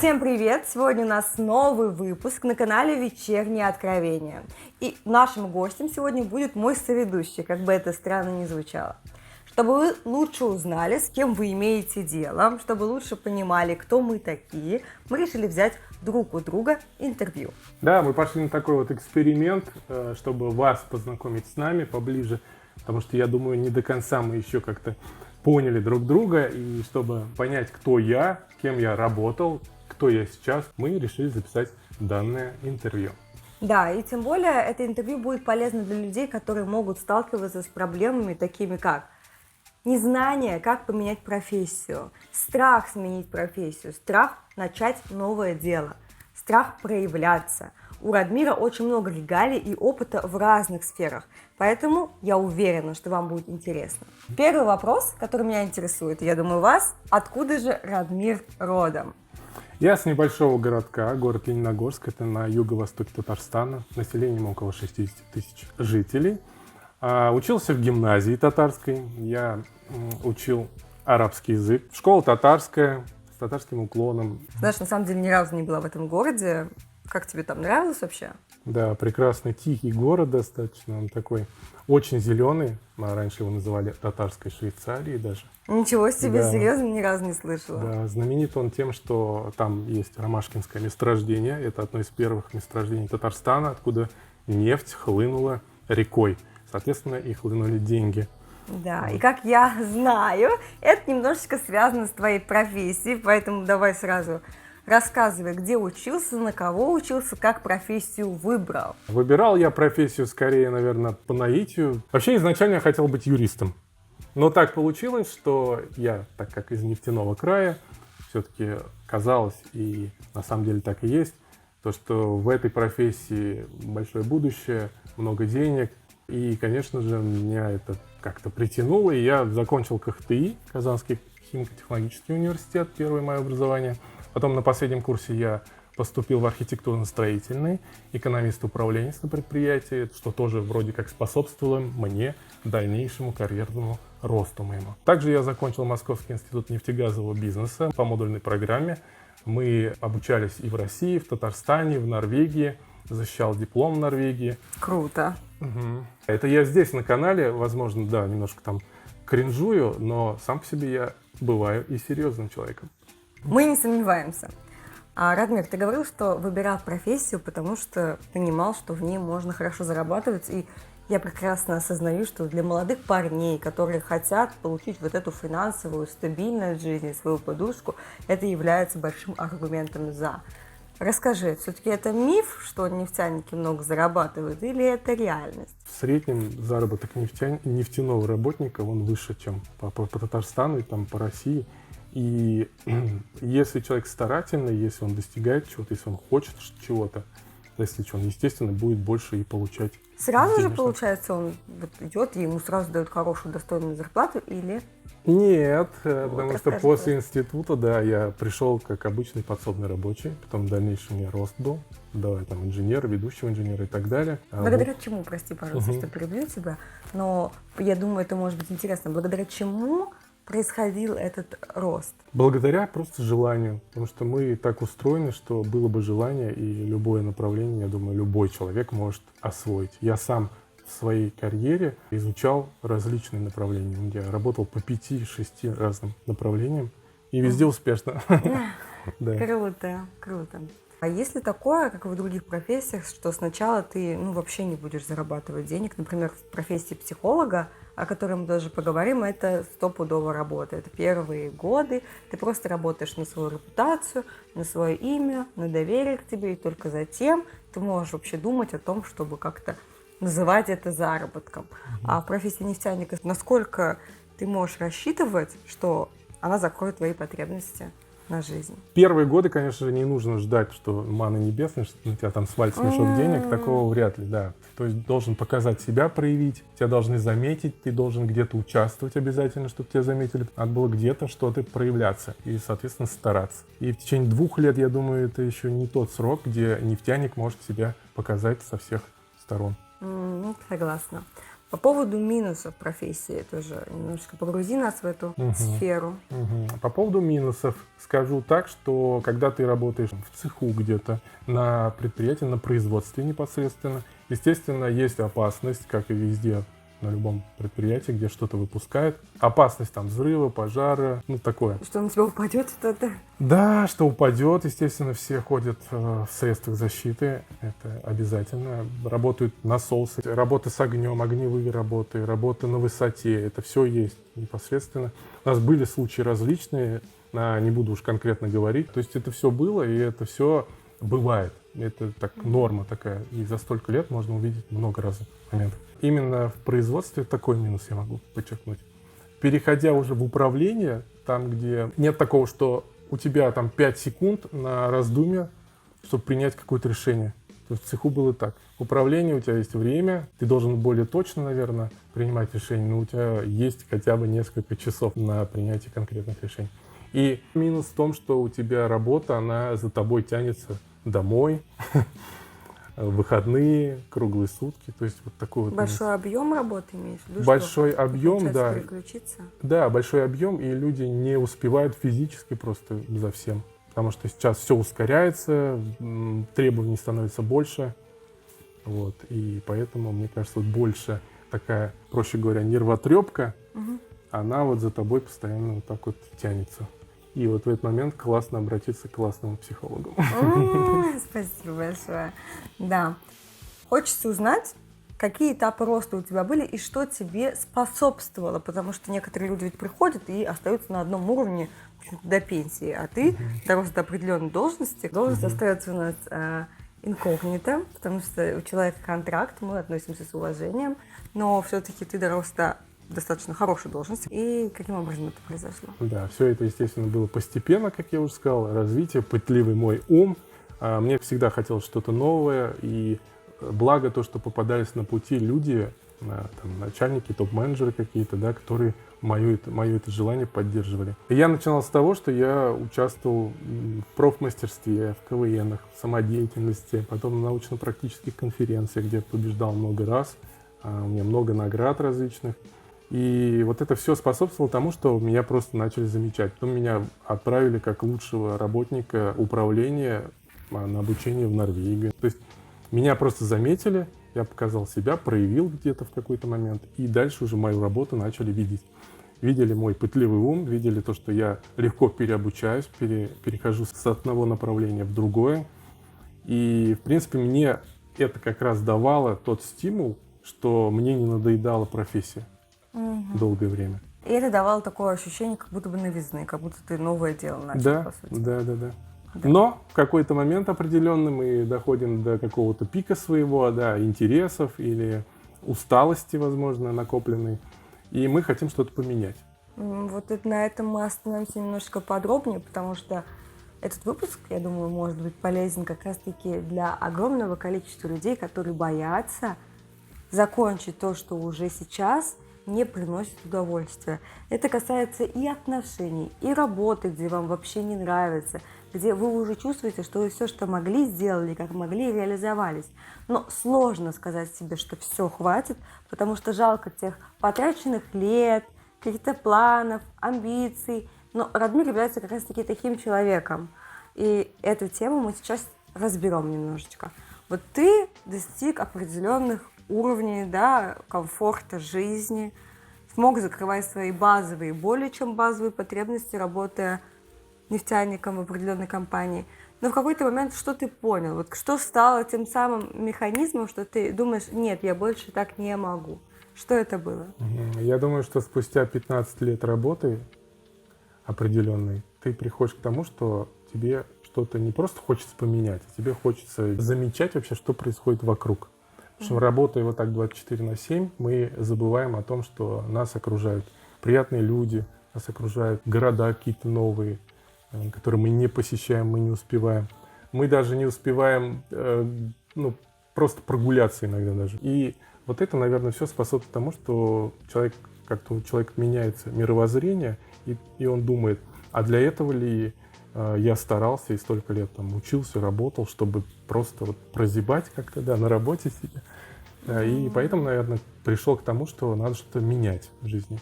Всем привет! Сегодня у нас новый выпуск на канале «Вечерние откровения». И нашим гостем сегодня будет мой соведущий, как бы это странно ни звучало. Чтобы вы лучше узнали, с кем вы имеете дело, чтобы лучше понимали, кто мы такие, мы решили взять друг у друга интервью. Да, мы пошли на такой вот эксперимент, чтобы вас познакомить с нами поближе, потому что, я думаю, не до конца мы еще как-то поняли друг друга, и чтобы понять, кто я, кем я работал, кто я сейчас, мы решили записать данное интервью. Да, и тем более это интервью будет полезно для людей, которые могут сталкиваться с проблемами, такими как незнание, как поменять профессию, страх сменить профессию, страх начать новое дело, страх проявляться. У Радмира очень много регалий и опыта в разных сферах, поэтому я уверена, что вам будет интересно. Первый вопрос, который меня интересует, я думаю, вас, откуда же Радмир родом? Я с небольшого городка, город Лениногорск, это на юго-востоке Татарстана, населением около 60 тысяч жителей. Учился в гимназии татарской, я учил арабский язык. Школа татарская, с татарским уклоном. Знаешь, на самом деле ни разу не была в этом городе. Как тебе там нравилось вообще? Да, прекрасный, тихий город достаточно, он такой очень зеленый. Мы раньше его называли татарской Швейцарией даже. Ничего себе, Да. серьезно, ни разу не слышала. Да, знаменит он тем, что там есть ромашкинское месторождение. Это одно из первых месторождений Татарстана, откуда нефть хлынула рекой. Соответственно, и хлынули деньги. Да, и как я знаю, это немножечко связано с твоей профессией, поэтому давай сразу рассказывай, где учился, на кого учился, как профессию выбрал. Выбирал я профессию скорее, наверное, по наитию. Вообще, изначально я хотел быть юристом. Но так получилось, что я, так как из нефтяного края, все-таки казалось, и на самом деле так и есть, то, что в этой профессии большое будущее, много денег. И, конечно же, меня это как-то притянуло, и я закончил КХТИ, Казанский химико-технологический университет, первое мое образование. Потом на последнем курсе я поступил в архитектурно-строительный, экономист-управленец на предприятии, что тоже вроде как способствовало мне дальнейшему карьерному росту моему. Также я закончил Московский институт нефтегазового бизнеса по модульной программе. Мы обучались и в России, в Татарстане, в Норвегии, защищал диплом в Норвегии. Круто. Угу. Это я здесь на канале, возможно, да, немножко там кринжую, но сам по себе я бываю и серьезным человеком. Мы не сомневаемся. Радмир, ты говорил, что выбирал профессию, потому что понимал, что в ней можно хорошо зарабатывать, и я прекрасно осознаю, что для молодых парней, которые хотят получить вот эту финансовую стабильность в жизни, свою подушку, это является большим аргументом «за». Расскажи, все-таки это миф, что нефтяники много зарабатывают, или это реальность? В среднем заработок нефтяного работника, он выше, чем по Татарстану и там, по России. И если человек старательный, если он достигает чего-то, если он хочет чего-то, если что, он, естественно, будет больше и получать. Сразу же, денежно. получается, он вот идет, и ему сразу дают хорошую, достойную зарплату, или... Нет, потому что расскажи, после института, да, я пришел как обычный подсобный рабочий, потом в дальнейшем у меня рост был, да, там инженер, ведущего инженера и так далее. Благодаря чему, прости, пожалуйста, Мгм. что перебью тебя, но я думаю, это может быть интересно. Благодаря чему происходил этот рост? Благодаря просто желанию, потому что мы так устроены, что было бы желание, и любое направление, я думаю, любой человек может освоить. Я сам в своей карьере изучал различные направления. Я работал по 5-6 разным направлениям, и везде успешно. Да. Круто, круто. А есть ли такое, как и в других профессиях, что сначала ты вообще не будешь зарабатывать денег? Например, в профессии психолога, о которой мы тоже поговорим, это стопудово работа. Это первые годы. Ты просто работаешь на свою репутацию, на свое имя, на доверие к тебе, и только затем ты можешь вообще думать о том, чтобы как-то называть это заработком. А в профессии нефтяника, насколько ты можешь рассчитывать, что она закроет твои потребности на жизнь? Первые годы, конечно же, не нужно ждать, что мана небесная, что на тебя там свалится мешок денег, такого вряд ли, да. То есть должен показать себя, проявить, тебя должны заметить, ты должен где-то участвовать обязательно, чтобы тебя заметили. Надо было где-то что-то проявляться и, соответственно, стараться. И в течение 2 лет, я думаю, это еще не тот срок, где нефтяник может себя показать со всех сторон. Согласна. По поводу минусов профессии тоже немножко погрузи нас в эту сферу. По поводу минусов скажу так, что когда ты работаешь в цеху где-то, на предприятии, на производстве непосредственно, естественно, есть опасность, как и везде, на любом предприятии, где что-то выпускают. Опасность там взрыва, пожара, ну такое. Что на тебя упадет что-то? Да, что упадет, естественно, все ходят в средствах защиты, это обязательно. Работают насосы, работа с огнем, огневые работы, работа на высоте, это все есть непосредственно. У нас были случаи различные, не буду уж конкретно говорить, то есть это все было, и это все бывает. Это так норма такая, и за столько лет можно увидеть много разных моментов. Именно в производстве такой минус я могу подчеркнуть. Переходя уже в управление, там, где нет такого, что у тебя там 5 секунд на раздумье, чтобы принять какое-то решение. То есть в цеху было так. В управлении у тебя есть время, ты должен более точно, наверное, принимать решения, но у тебя есть хотя бы несколько часов на принятие конкретных решений. И минус в том, что у тебя работа, она за тобой тянется домой, выходные, круглые сутки, то есть вот такой вот. Большой объем работы имеешь в виду? Большой что объем, да. Переключиться? Да, большой объем, и люди не успевают физически просто за всем. Потому что сейчас все ускоряется, требований становится больше. Вот, и поэтому, мне кажется, вот больше такая, проще говоря, нервотрепка, она вот за тобой постоянно вот так вот тянется. И вот в этот момент классно обратиться к классному психологу. Спасибо большое. Да. Хочется узнать, какие этапы роста у тебя были и что тебе способствовало, потому что некоторые люди ведь приходят и остаются на одном уровне до пенсии, а ты дорос до определенной должности. Должность остается у нас инкогнито, потому что у человека контракт, мы относимся с уважением, но все-таки ты дорос до достаточно хорошей должности. И каким образом это произошло? Да, все это, естественно, было постепенно, как я уже сказал, развитие, пытливый мой ум. Мне всегда хотелось что-то новое, и благо то, что попадались на пути люди, там, начальники, топ-менеджеры какие-то, да, которые мое это желание поддерживали. И я начинал с того, что я участвовал в профмастерстве, в КВНах, в самодеятельности, потом на научно-практических конференциях, где я побеждал много раз. У меня много наград различных. И вот это все способствовало тому, что меня просто начали замечать. Потом меня отправили как лучшего работника управления на обучение в Норвегию. То есть меня просто заметили, я показал себя, проявил где-то в какой-то момент, и дальше уже мою работу начали видеть. Видели мой пытливый ум, видели то, что я легко переобучаюсь, перехожу с одного направления в другое. И, в принципе, мне это как раз давало тот стимул, что мне не надоедала профессия долгое время. И это давало такое ощущение, как будто бы новизны, как будто ты новое дело начал, Да, по сути. да. Но в какой-то момент определенный мы доходим до какого-то пика своего, да, интересов или усталости, возможно, накопленной, и мы хотим что-то поменять. Вот на этом мы остановимся немножко подробнее, потому что этот выпуск, я думаю, может быть полезен как раз-таки для огромного количества людей, которые боятся закончить то, что уже сейчас не приносит удовольствия. Это касается и отношений, и работы, где вам вообще не нравится, где вы уже чувствуете, что вы все, что могли, сделали, как могли, реализовались. Но сложно сказать себе, что все, хватит, потому что жалко тех потраченных лет, каких-то планов, амбиций. Но Радмир является как раз-таки таким человеком. И эту тему мы сейчас разберем немножечко. Вот ты достиг определенных уровней, да, комфорта жизни, смог закрывать свои базовые, более чем базовые потребности, работая нефтяником в определенной компании. Но в какой-то момент что ты понял? Вот что стало тем самым механизмом, что ты думаешь, нет, я больше так не могу? Что это было? Я думаю, что спустя 15 лет работы определенной, ты приходишь к тому, что тебе что-то не просто хочется поменять, а тебе хочется замечать вообще, что происходит вокруг. Потому что работая вот так 24/7, мы забываем о том, что нас окружают приятные люди, нас окружают города какие-то новые, которые мы не посещаем, мы не успеваем. Мы даже не успеваем просто прогуляться иногда даже. И вот это, наверное, все способствует тому, что как-то у человека меняется мировоззрение, и он думает, а для этого ли я старался и столько лет там учился, работал, чтобы просто вот прозябать как-то, да, на работе себе. И поэтому, наверное, пришел к тому, что надо что-то менять в жизни.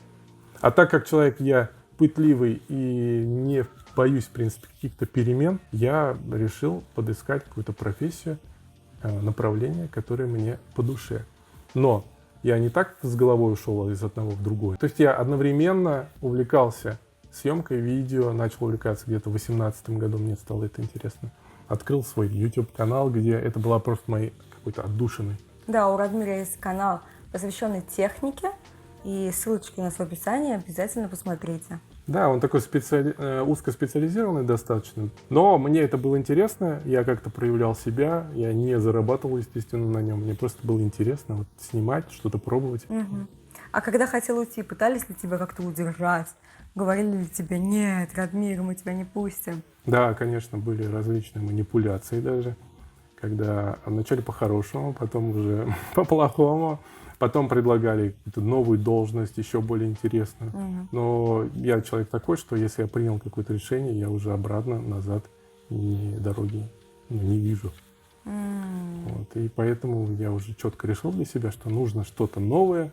А так как человек я пытливый и не боюсь, в принципе, каких-то перемен, я решил подыскать какую-то профессию, направление, которое мне по душе. Но я не так с головой ушел из одного в другое. То есть я одновременно увлекался съемкой видео, начал увлекаться где-то в 2018 году, мне стало это интересно. Открыл свой YouTube-канал, где это была просто моей какой-то отдушиной. Да, у Радмира есть канал, посвященный технике, и ссылочки у нас в описании, обязательно посмотрите. Да, он такой узкоспециализированный достаточно, но мне это было интересно, я как-то проявлял себя, я не зарабатывал, естественно, на нем, мне просто было интересно вот снимать, что-то пробовать. Угу. А когда хотел уйти, пытались ли тебя как-то удержать? Говорили ли тебе: нет, Радмир, мы тебя не пустим? Да, конечно, были различные манипуляции даже, когда вначале по-хорошему, потом уже по-плохому, потом предлагали какую-то новую должность, еще более интересную. Но я человек такой, что если я принял какое-то решение, я уже обратно, назад ни дороги не вижу. Вот. И поэтому я уже четко решил для себя, что нужно что-то новое,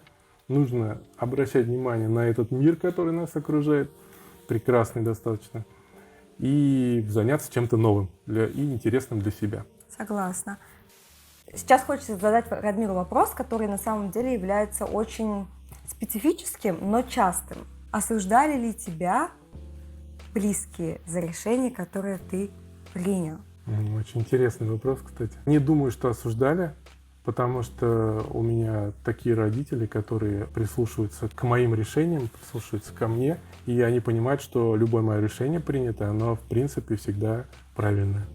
нужно обращать внимание на этот мир, который нас окружает, прекрасный достаточно, и заняться чем-то новым и интересным для себя. Согласна. Сейчас хочется задать Радмиру вопрос, который на самом деле является очень специфическим, но частым. Осуждали ли тебя близкие за решение, которое ты принял? Очень интересный вопрос, кстати. Не думаю, что осуждали, потому что у меня такие родители, которые прислушиваются к моим решениям, прислушиваются ко мне, и они понимают, что любое мое решение принятое, оно в принципе всегда правильное.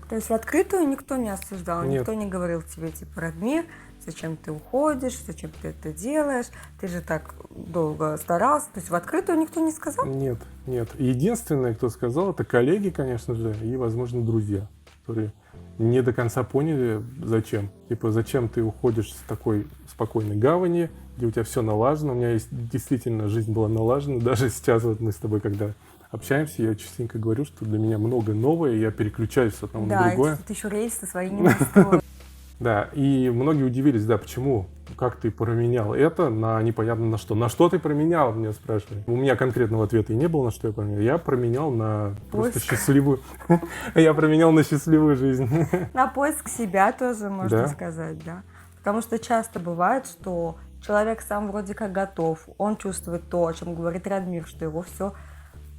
То есть в открытую никто не осуждал, Нет. никто не говорил тебе, типа: Радмир, зачем ты уходишь, зачем ты это делаешь, ты же так долго старался. То есть в открытую никто не сказал? Нет, нет. Единственное, кто сказал, это коллеги, конечно же, и, возможно, друзья, которые не до конца поняли, зачем. Типа, зачем ты уходишь с такой спокойной гавани, где у тебя все налажено. У меня действительно жизнь была налажена. Даже сейчас вот мы с тобой, когда общаемся, я частенько говорю, что для меня много новое, и я переключаюсь с одного на другое. Да, ты еще рельсы свои не настроил. Да, и многие удивились, да, почему, как ты променял это на непонятно на что. На что ты променял, меня спрашивали. У меня конкретного ответа и не было, на что я променял. Я променял на просто счастливую... Я променял на счастливую жизнь. На поиск себя тоже, можно сказать, да. Потому что часто бывает, что человек сам вроде как готов, он чувствует то, о чем говорит Радмир, что его все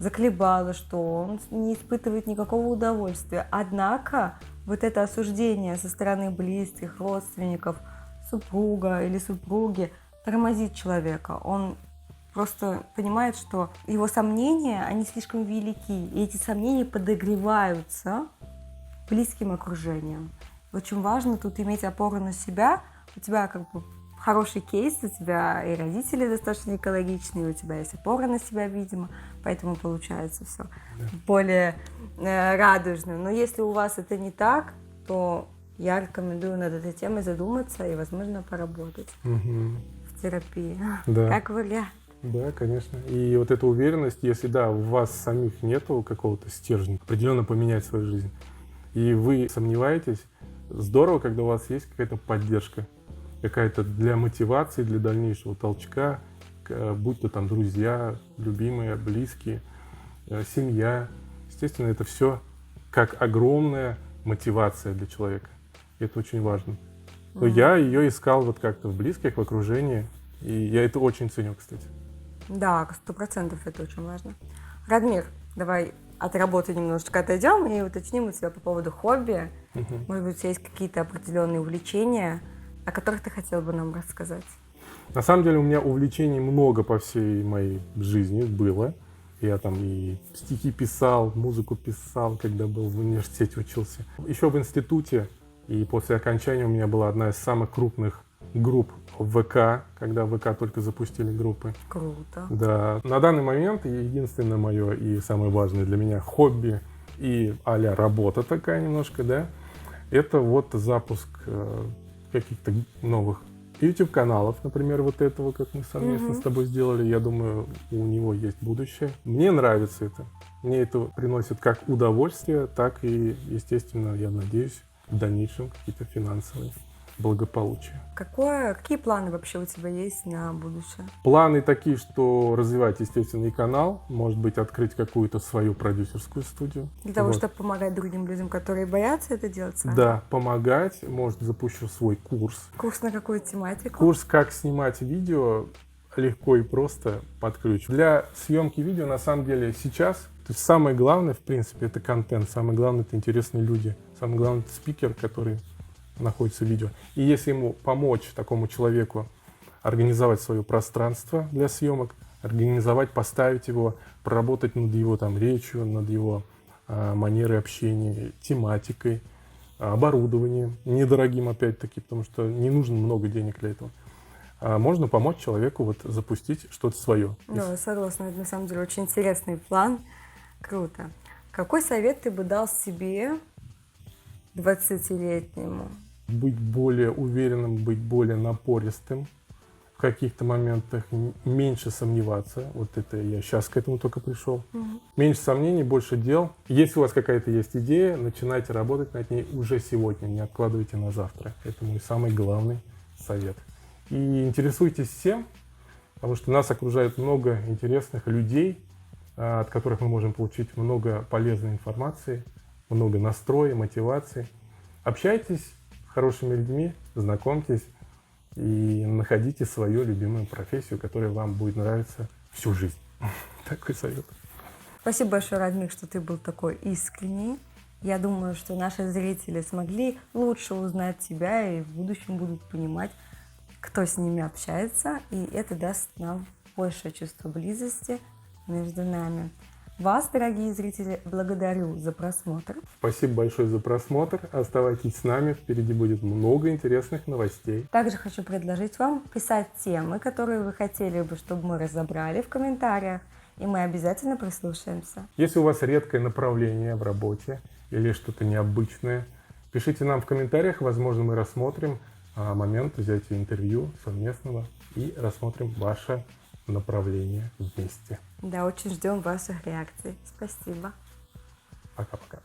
заколебало, что он не испытывает никакого удовольствия. Однако вот это осуждение со стороны близких, родственников, супруга или супруги тормозит человека. Он просто понимает, что его сомнения, они слишком велики, и эти сомнения подогреваются близким окружением. Очень важно тут иметь опору на себя. У тебя как бы хороший кейс, у тебя и родители достаточно экологичные, у тебя есть опора на себя, видимо, поэтому получается все более радужно. Но если у вас это не так, то я рекомендую над этой темой задуматься и, возможно, поработать в терапии. Да. Как вариант. Да, конечно. И вот эта уверенность, если да, у вас самих нету какого-то стержня, определенно поменять свою жизнь, и вы сомневаетесь, здорово, когда у вас есть какая-то поддержка, какая-то для мотивации, для дальнейшего толчка, будь то там друзья, любимые, близкие, семья. Естественно, это все как огромная мотивация для человека. И это очень важно. Но я ее искал вот как-то в близких, в окружении, и я это очень ценю, кстати. Да, 100% это очень важно. Радмир, давай от работы немножечко отойдем и уточним у тебя по поводу хобби. Может быть, у тебя есть какие-то определенные увлечения, о которых ты хотел бы нам рассказать? На самом деле у меня увлечений много по всей моей жизни было. Я там и стихи писал, музыку писал, когда был в университете, учился. Еще в институте, и после окончания у меня была одна из самых крупных групп в ВК, когда в ВК только запустили группы. Круто. Да. На данный момент единственное мое и самое важное для меня хобби и а-ля работа такая немножко, да, это вот запуск каких-то новых YouTube-каналов, например, вот этого, как мы совместно с тобой сделали. Я думаю, у него есть будущее. Мне нравится это. Мне это приносит как удовольствие, так и, естественно, я надеюсь, в дальнейшем какие-то финансовые благополучия. Какие планы вообще у тебя есть на будущее? Планы такие, что развивать, естественно, и канал, может быть, открыть какую-то свою продюсерскую студию. Для того, Вот. чтобы помогать другим людям, которые боятся это делать сами? Да, помогать, может, запущу свой курс. Курс на какую тематику? Курс «Как снимать видео» легко и просто под ключ. Для съемки видео, на самом деле, сейчас, то есть самое главное, в принципе, это контент, самое главное, это интересные люди, самое главное, это спикер, который находится в видео. И если ему помочь такому человеку организовать свое пространство для съемок, организовать, поставить его, проработать над его там речью, над его манерой общения, тематикой, оборудованием, недорогим опять-таки, потому что не нужно много денег для этого. Можно помочь человеку вот запустить что-то свое. Да, согласна, это на самом деле очень интересный план. Круто. Какой совет ты бы дал себе 20-летнему? Быть более уверенным, быть более напористым в каких-то моментах, меньше сомневаться. Вот это я сейчас к этому только пришел. Меньше сомнений, больше дел. Если у вас какая-то есть идея, начинайте работать над ней уже сегодня, не откладывайте на завтра. Это мой самый главный совет. И интересуйтесь всем, потому что нас окружает много интересных людей, от которых мы можем получить много полезной информации, много настроя, мотивации. Общайтесь с хорошими людьми, знакомьтесь и находите свою любимую профессию, которая вам будет нравиться всю жизнь. Такой совет. Спасибо большое, Радмир, что ты был такой искренний. Я думаю, что наши зрители смогли лучше узнать тебя и в будущем будут понимать, кто с ними общается, и это даст нам большее чувство близости между нами. Вас, дорогие зрители, благодарю за просмотр. Спасибо большое за просмотр. Оставайтесь с нами, впереди будет много интересных новостей. Также хочу предложить вам писать темы, которые вы хотели бы, чтобы мы разобрали в комментариях, и мы обязательно прислушаемся. Если у вас редкое направление в работе или что-то необычное, пишите нам в комментариях, возможно, мы рассмотрим момент взятия интервью совместного и рассмотрим ваше направление вместе. Да, очень ждем ваших реакций. Спасибо. Пока-пока.